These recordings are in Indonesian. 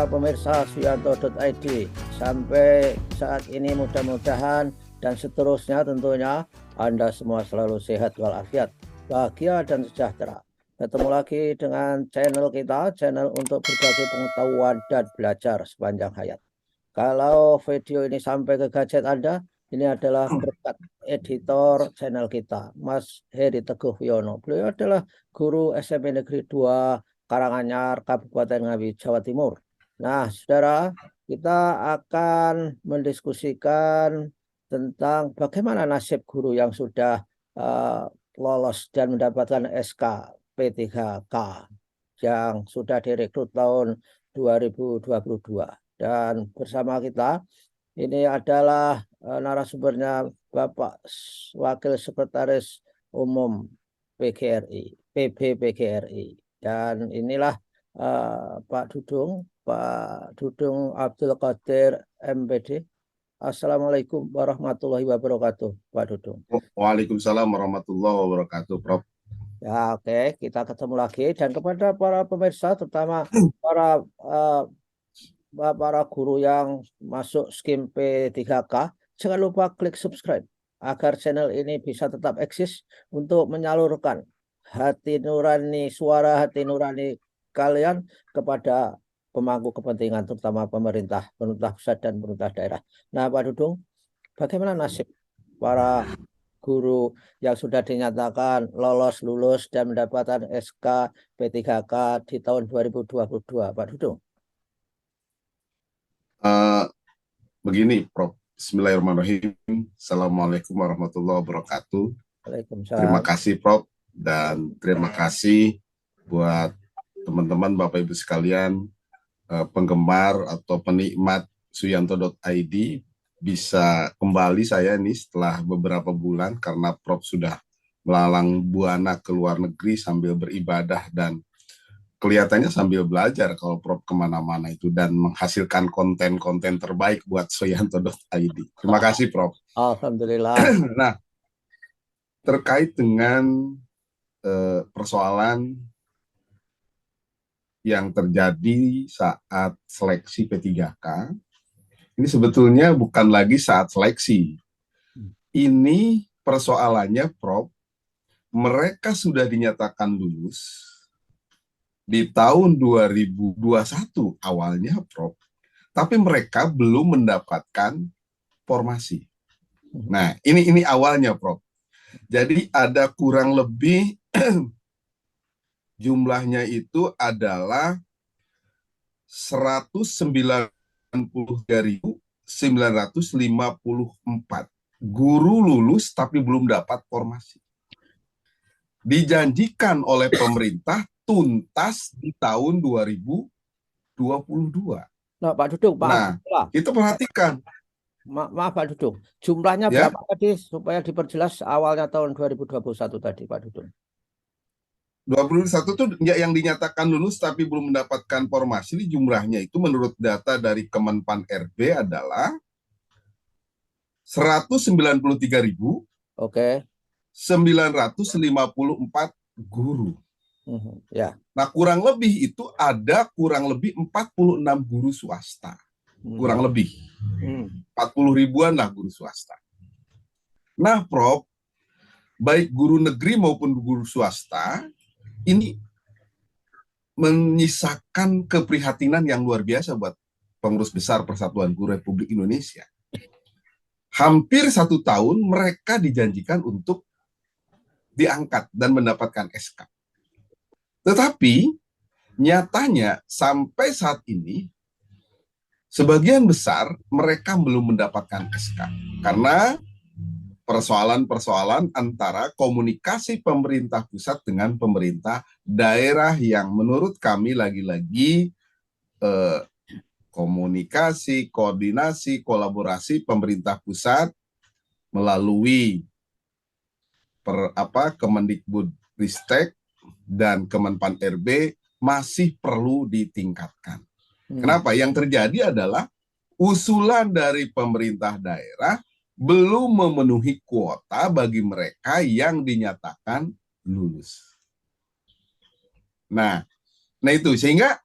para pemirsa Suyanto.id. Sampai saat ini mudah-mudahan dan seterusnya tentunya Anda semua selalu sehat walafiat, bahagia dan sejahtera. Ketemu lagi dengan channel kita, channel untuk berbagi pengetahuan dan belajar sepanjang hayat. Kalau video ini sampai ke gadget Anda, ini adalah berkat editor channel kita, Mas Heri Teguh Wiono. Beliau adalah guru SMP Negeri 2 Karanganyar, Kabupaten Ngawi, Jawa Timur. Nah, saudara, kita akan mendiskusikan tentang bagaimana nasib guru yang sudah lolos dan mendapatkan SK P3K yang sudah direkrut tahun 2022. Dan bersama kita ini adalah narasumbernya Bapak Wakil Sekretaris Umum PGRI, PBPGRI. Dan inilah Pak Dudung Abdul Qadir MPD. Assalamualaikum warahmatullahi wabarakatuh, Pak Dudung. Waalaikumsalam warahmatullahi wabarakatuh, Prof. Ya, oke, kita ketemu lagi. Dan kepada para pemirsa, terutama para guru yang masuk skim P3K, jangan lupa klik subscribe agar channel ini bisa tetap eksis untuk menyalurkan suara hati nurani kalian kepada pemangku kepentingan, terutama pemerintah pusat dan pemerintah daerah. Nah, Pak Dudung, bagaimana nasib para guru yang sudah dinyatakan lulus dan mendapatkan SK P3K di tahun 2022, Pak Dudung? Begini, Prof. Bismillahirrahmanirrahim. Assalamualaikum warahmatullahi wabarakatuh. Waalaikumsalam. Terima kasih, Prof. Dan terima kasih buat teman-teman, Bapak Ibu sekalian, penggemar atau penikmat Suyanto.id. Bisa kembali saya nih setelah beberapa bulan karena Prof sudah melalang buana ke luar negeri sambil beribadah dan kelihatannya sambil belajar kalau Prof kemana-mana itu dan menghasilkan konten-konten terbaik buat Suyanto.id. Terima kasih, Prof. Alhamdulillah. Nah, terkait dengan persoalan yang terjadi saat seleksi P3K, ini sebetulnya bukan lagi saat seleksi. Ini persoalannya, Prof, mereka sudah dinyatakan lulus di tahun 2021 awalnya, Prof. Tapi mereka belum mendapatkan formasi. Nah, ini awalnya, Prof. Jadi ada kurang lebih jumlahnya itu adalah 193.954 guru lulus tapi belum dapat formasi. Dijanjikan oleh pemerintah tuntas di tahun 2022. Nah, Pak Dudung, kita perhatikan. Maaf Pak Dudung, jumlahnya ya? Berapa tadi supaya diperjelas awalnya tahun 2021 tadi, Pak Dudung? 2021 itu yang dinyatakan lulus tapi belum mendapatkan formasi, ini jumlahnya itu menurut data dari Kemenpan RB adalah 193.954 guru. Ya. Nah, kurang lebih itu ada kurang lebih 46 guru swasta. Kurang lebih. 40 ribuan lah guru swasta. Nah, Prof, baik guru negeri maupun guru swasta, ini menyisakan keprihatinan yang luar biasa buat pengurus besar Persatuan Guru Republik Indonesia. Hampir 1 tahun mereka dijanjikan untuk diangkat dan mendapatkan SK. Tetapi nyatanya sampai saat ini sebagian besar mereka belum mendapatkan SK karena persoalan-persoalan antara komunikasi pemerintah pusat dengan pemerintah daerah yang menurut kami lagi-lagi komunikasi, koordinasi, kolaborasi pemerintah pusat melalui Kemendikbudristek dan Kemenpan RB masih perlu ditingkatkan. Kenapa? Yang terjadi adalah usulan dari pemerintah daerah belum memenuhi kuota bagi mereka yang dinyatakan lulus. Nah itu sehingga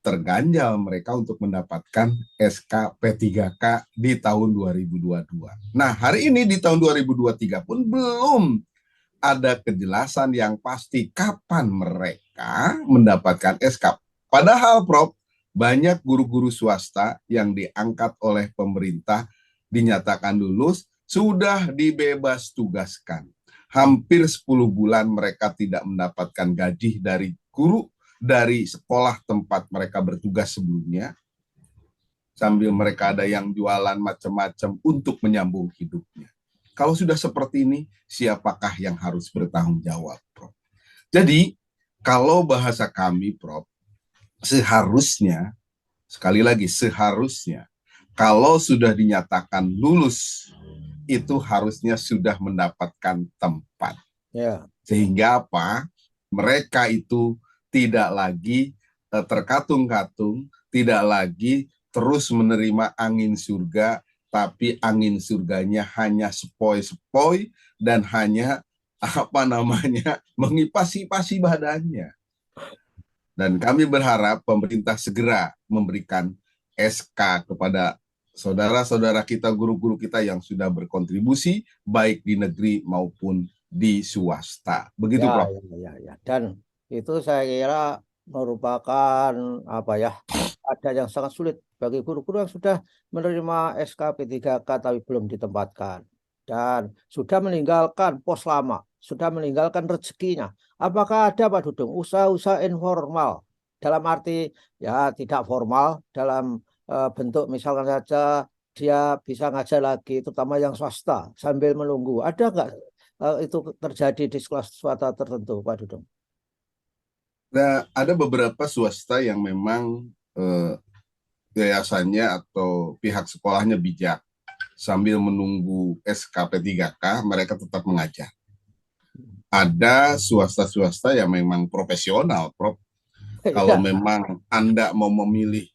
terganjal mereka untuk mendapatkan SK P3K di tahun 2022. Nah, hari ini di tahun 2023 pun belum ada kejelasan yang pasti kapan mereka mendapatkan SK. Padahal, Prof, banyak guru-guru swasta yang diangkat oleh pemerintah dinyatakan lulus sudah dibebas tugaskan. Hampir 10 bulan mereka tidak mendapatkan gaji dari guru dari sekolah tempat mereka bertugas sebelumnya, sambil mereka ada yang jualan macam-macam untuk menyambung hidupnya. Kalau sudah seperti ini, siapakah yang harus bertanggung jawab, Prof? Jadi, kalau bahasa kami, Prof, seharusnya, sekali lagi, seharusnya, kalau sudah dinyatakan lulus, itu harusnya sudah mendapatkan tempat. Ya. Sehingga apa? Mereka itu tidak lagi terkatung-katung, tidak lagi terus menerima angin surga, tapi angin surganya hanya sepoi-sepoi dan hanya mengipasi-ipasi badannya. Dan kami berharap pemerintah segera memberikan SK kepada saudara-saudara kita, guru-guru kita yang sudah berkontribusi baik di negeri maupun di swasta. Begitu, Prof. Ya. Dan itu saya kira merupakan ada yang sangat sulit bagi guru-guru yang sudah menerima SK P3K tapi belum ditempatkan dan sudah meninggalkan pos lama, sudah meninggalkan rezekinya. Apakah ada, Pak Dudung, usaha-usaha informal dalam arti ya tidak formal dalam bentuk misalkan saja dia bisa ngajar lagi, terutama yang swasta sambil menunggu. Ada nggak itu terjadi di sekolah swasta tertentu, Pak Dudung? Nah, ada beberapa swasta yang memang yayasannya atau pihak sekolahnya bijak. Sambil menunggu SKP 3K, mereka tetap mengajar. Ada swasta-swasta yang memang profesional, Prof. Kalau memang Anda mau memilih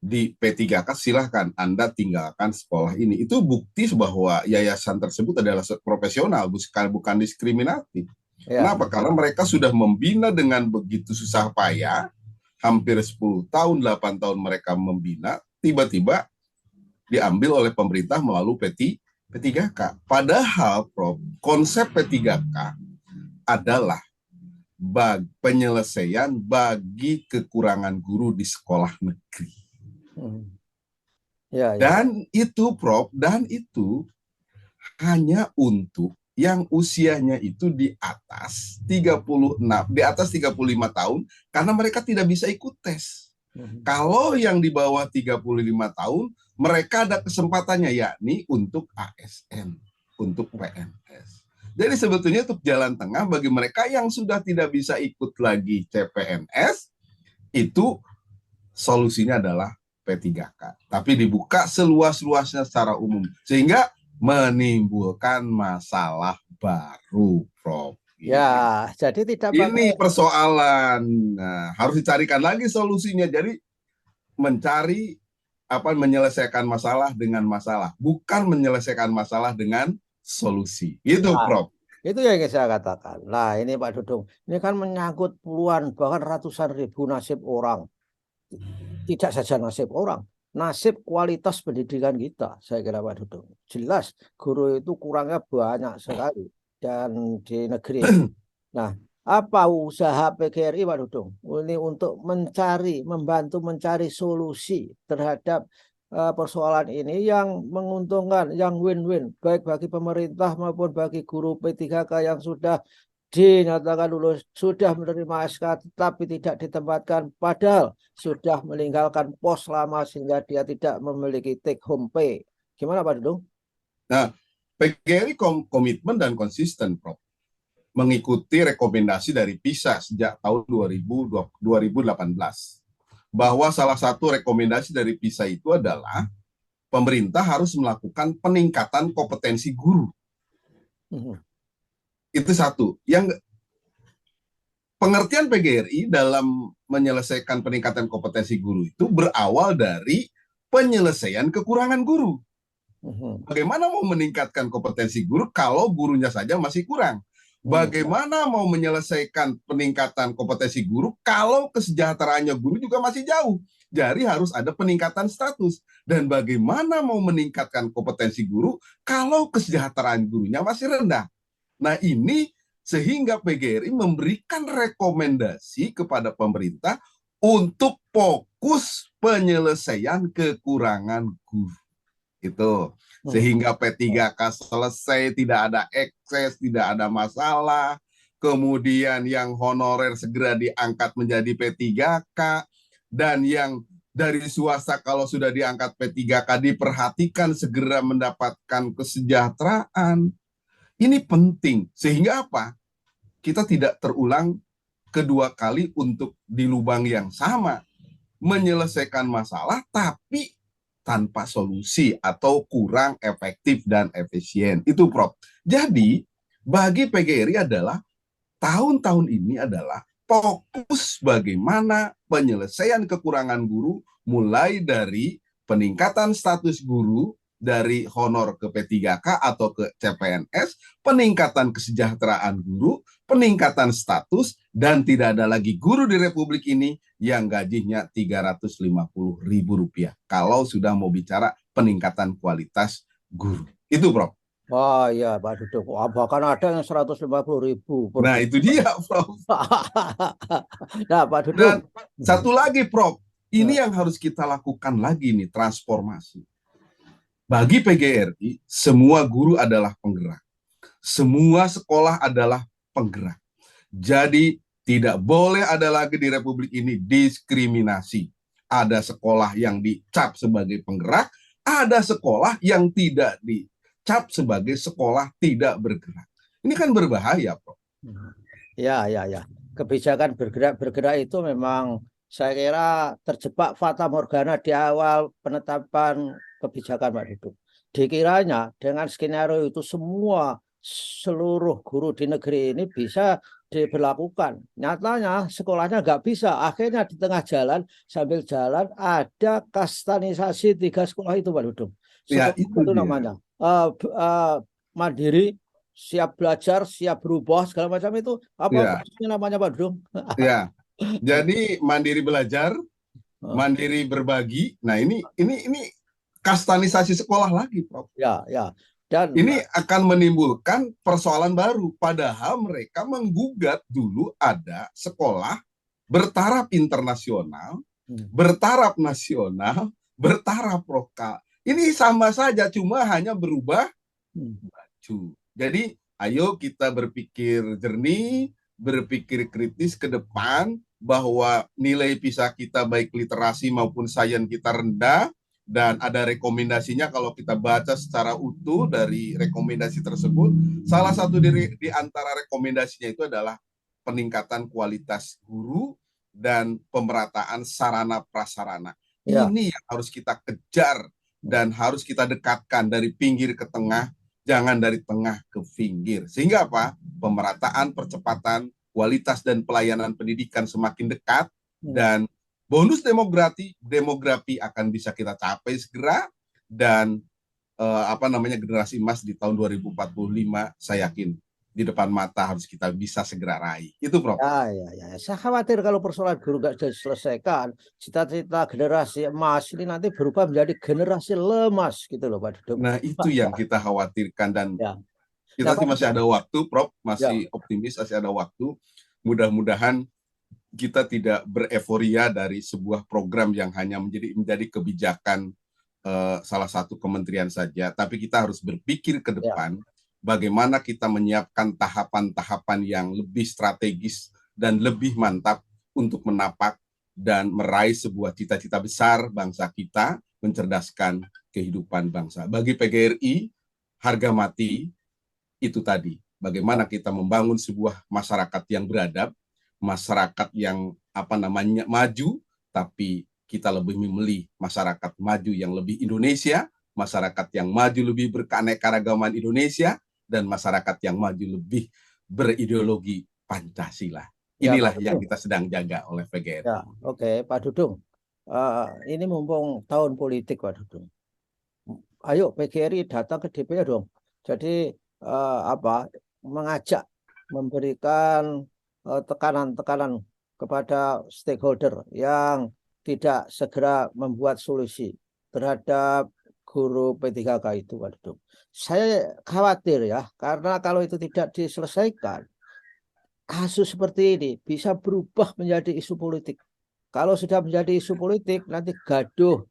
di P3K, silahkan Anda tinggalkan sekolah ini. Itu bukti bahwa yayasan tersebut adalah profesional, bukan diskriminatif. Ya. Kenapa? Karena mereka sudah membina dengan begitu susah payah, hampir 10 tahun, 8 tahun mereka membina, tiba-tiba diambil oleh pemerintah melalui P3K. Padahal, Prof, konsep P3K adalah penyelesaian bagi kekurangan guru di sekolah negeri. Ya. Dan itu, Prof, hanya untuk yang usianya itu di atas 36, di atas 35 tahun, karena mereka tidak bisa ikut tes. Kalau yang di bawah 35 tahun, mereka ada kesempatannya, yakni untuk ASN, untuk PNS. Jadi sebetulnya untuk jalan tengah bagi mereka yang sudah tidak bisa ikut lagi CPNS, itu solusinya adalah P3K. Tapi dibuka seluas-luasnya secara umum, sehingga menimbulkan masalah baru, Prof. Ya, jadi tidak ini persoalan. Nah, harus dicarikan lagi solusinya. Jadi menyelesaikan masalah dengan masalah, bukan menyelesaikan masalah dengan solusi. Itu, Prof. Itu yang ingin saya katakan. Nah, ini Pak Dudung, ini kan menyangkut puluhan bahkan ratusan ribu nasib orang. Tidak saja nasib orang, nasib kualitas pendidikan kita, saya kira, Pak Dudung. Jelas guru itu kurangnya banyak sekali dan di negeri. Nah, apa usaha PGRI, Pak Dudung, ini untuk membantu mencari solusi terhadap persoalan ini yang menguntungkan, yang win-win, baik bagi pemerintah maupun bagi guru P3K yang sudah dinyatakan lulus, sudah menerima SK tetapi tidak ditempatkan, padahal sudah meninggalkan pos lama sehingga dia tidak memiliki take home pay. Gimana, Pak Dudung? Nah, PGRI komitmen dan konsisten, Prof, mengikuti rekomendasi dari PISA sejak tahun 2018. Bahwa salah satu rekomendasi dari PISA itu adalah pemerintah harus melakukan peningkatan kompetensi guru. Itu satu. Yang pengertian PGRI dalam menyelesaikan peningkatan kompetensi guru itu berawal dari penyelesaian kekurangan guru. Bagaimana mau meningkatkan kompetensi guru kalau gurunya saja masih kurang? Bagaimana mau menyelesaikan peningkatan kompetensi guru kalau kesejahteraannya guru juga masih jauh? Jadi harus ada peningkatan status. Dan bagaimana mau meningkatkan kompetensi guru kalau kesejahteraan gurunya masih rendah? Nah ini sehingga PGRI memberikan rekomendasi kepada pemerintah untuk fokus penyelesaian kekurangan guru. Itu sehingga P3K selesai, tidak ada ekses, tidak ada masalah. Kemudian yang honorer segera diangkat menjadi P3K, dan yang dari swasta kalau sudah diangkat P3K diperhatikan segera mendapatkan kesejahteraan. Ini penting sehingga apa? Kita tidak terulang kedua kali untuk di lubang yang sama, menyelesaikan masalah tapi tanpa solusi atau kurang efektif dan efisien. Itu Prof. Jadi bagi PGRI adalah tahun-tahun ini adalah fokus bagaimana penyelesaian kekurangan guru, mulai dari peningkatan status guru dari honor ke P3K atau ke CPNS, peningkatan kesejahteraan guru, peningkatan status, dan tidak ada lagi guru di Republik ini yang gajinya Rp350.000 kalau sudah mau bicara peningkatan kualitas guru. Itu Prof. Wah iya Pak Dudung, bahkan ada yang 150.000 per Nah itu dia Prof. Nah Pak Dudung. Dan satu lagi Prof, ini yang harus kita lakukan lagi nih, transformasi. Bagi PGRI, semua guru adalah penggerak. Semua sekolah adalah penggerak. Jadi tidak boleh ada lagi di Republik ini diskriminasi. Ada sekolah yang dicap sebagai penggerak, ada sekolah yang tidak dicap sebagai sekolah tidak bergerak. Ini kan berbahaya, Prof. Ya. Kebijakan bergerak itu memang saya kira terjebak fata morgana di awal penetapan kebijakan Pak Dudung. Dikiranya dengan skenario itu semua seluruh guru di negeri ini bisa diberlakukan. Nyatanya sekolahnya nggak bisa. Akhirnya di tengah jalan, sambil jalan ada kastanisasi 3 sekolah itu Pak Dudung. Ya, itu namanya mandiri, siap belajar, siap berubah, segala macam itu. Apa namanya Pak Dudung? Ya, jadi mandiri belajar, mandiri berbagi. Nah ini kastanisasi sekolah lagi, Prof. Ya. Dan ini akan menimbulkan persoalan baru. Padahal mereka menggugat dulu ada sekolah bertaraf internasional, bertaraf nasional, bertaraf lokal. Ini sama saja, cuma hanya berubah baju. Jadi ayo kita berpikir jernih, berpikir kritis ke depan, bahwa nilai PISA kita baik literasi maupun sains kita rendah, dan ada rekomendasinya kalau kita baca secara utuh dari rekomendasi tersebut. Salah satu di antara rekomendasinya itu adalah peningkatan kualitas guru dan pemerataan sarana prasarana. Ini yang harus kita kejar dan harus kita dekatkan dari pinggir ke tengah, jangan dari tengah ke pinggir. Sehingga apa? Pemerataan, percepatan, kualitas dan pelayanan pendidikan semakin dekat, dan bonus demografi akan bisa kita capai segera, dan generasi emas di tahun 2045 saya yakin di depan mata harus kita bisa segera raih. Itu Prof. Ya. Saya khawatir kalau persoalan guru nggak diselesaikan, cita-cita generasi emas ini nanti berubah menjadi generasi lemas gitu loh Pak Dudung. Nah itu yang kita khawatirkan, dan kita masih ada waktu Prof, masih optimis, masih ada waktu. Mudah-mudahan kita tidak bereforia dari sebuah program yang hanya menjadi kebijakan salah satu kementerian saja, tapi kita harus berpikir ke depan bagaimana kita menyiapkan tahapan-tahapan yang lebih strategis dan lebih mantap untuk menapak dan meraih sebuah cita-cita besar bangsa kita, mencerdaskan kehidupan bangsa. Bagi PGRI, harga mati itu tadi, bagaimana kita membangun sebuah masyarakat yang beradab, masyarakat yang maju, tapi kita lebih memilih masyarakat maju yang lebih Indonesia, masyarakat yang maju lebih berkeanekaragaman Indonesia, dan masyarakat yang maju lebih berideologi Pancasila. Inilah yang kita sedang jaga oleh PGRI. Oke, Pak Dudung. Ini mumpung tahun politik Pak Dudung. Ayo PGRI datang ke DPR dong. Jadi mengajak memberikan tekanan-tekanan kepada stakeholder yang tidak segera membuat solusi terhadap guru P3K itu, Pak Dudung. Saya khawatir ya, karena kalau itu tidak diselesaikan, kasus seperti ini bisa berubah menjadi isu politik. Kalau sudah menjadi isu politik, nanti gaduh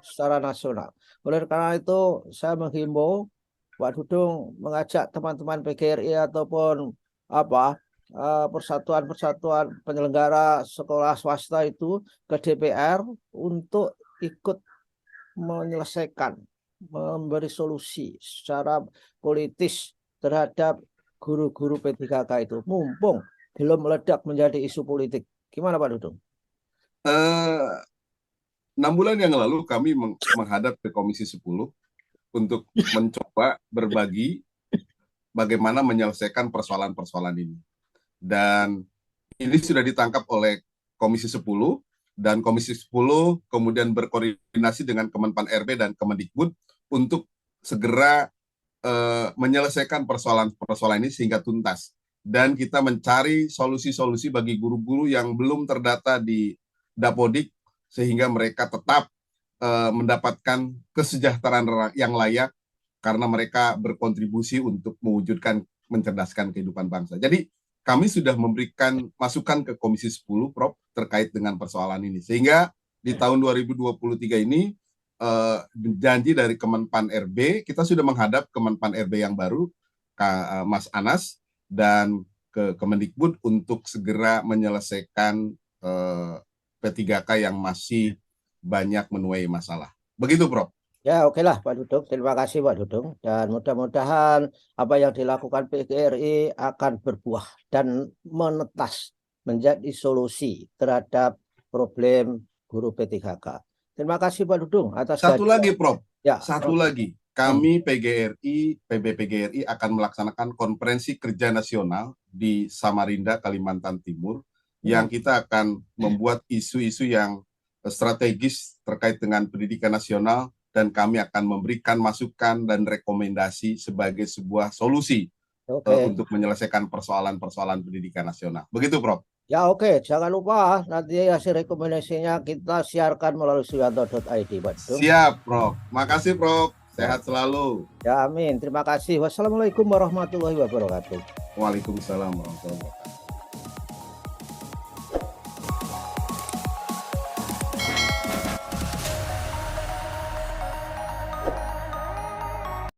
secara nasional. Oleh karena itu, saya menghimbau Pak Dudung mengajak teman-teman PGRI ataupun persatuan-persatuan penyelenggara sekolah swasta itu ke DPR untuk ikut menyelesaikan, memberi solusi secara politis terhadap guru-guru P3K itu, mumpung belum meledak menjadi isu politik. Gimana Pak Dudung? 6 bulan yang lalu kami menghadap ke Komisi 10 untuk mencoba berbagi bagaimana menyelesaikan persoalan-persoalan ini. Dan ini sudah ditangkap oleh Komisi 10, dan Komisi 10 kemudian berkoordinasi dengan Kemenpan RB dan Kemendikbud untuk segera menyelesaikan persoalan-persoalan ini sehingga tuntas. Dan kita mencari solusi-solusi bagi guru-guru yang belum terdata di Dapodik, sehingga mereka tetap mendapatkan kesejahteraan yang layak karena mereka berkontribusi untuk mewujudkan mencerdaskan kehidupan bangsa. Jadi kami sudah memberikan masukan ke Komisi 10, Prof, terkait dengan persoalan ini. Sehingga di tahun 2023 ini janji dari Kemenpan RB, kita sudah menghadap Kemenpan RB yang baru, Mas Anas, dan ke Kemendikbud untuk segera menyelesaikan P3K yang masih banyak menuai masalah. Begitu, Prof. Ya, oke lah Pak Dudung. Terima kasih Pak Dudung. Dan mudah-mudahan apa yang dilakukan PGRI akan berbuah dan menetas menjadi solusi terhadap problem guru P3K. Terima kasih Pak Dudung atas Satu lagi, Prof. Ya, Satu lagi. Kami PGRI, PBPGRI akan melaksanakan konferensi kerja nasional di Samarinda, Kalimantan Timur, yang kita akan membuat isu-isu yang strategis terkait dengan pendidikan nasional, dan kami akan memberikan masukan dan rekomendasi sebagai sebuah solusi untuk menyelesaikan persoalan-persoalan pendidikan nasional. Begitu, Prof. Ya, oke. Jangan lupa nanti hasil rekomendasinya kita siarkan melalui suyanto.id, Pak Dudung. Siap, Prof. Makasih, Prof. Sehat selalu. Ya, amin. Terima kasih. Wassalamualaikum warahmatullahi wabarakatuh. Waalaikumsalam warahmatullahi wabarakatuh.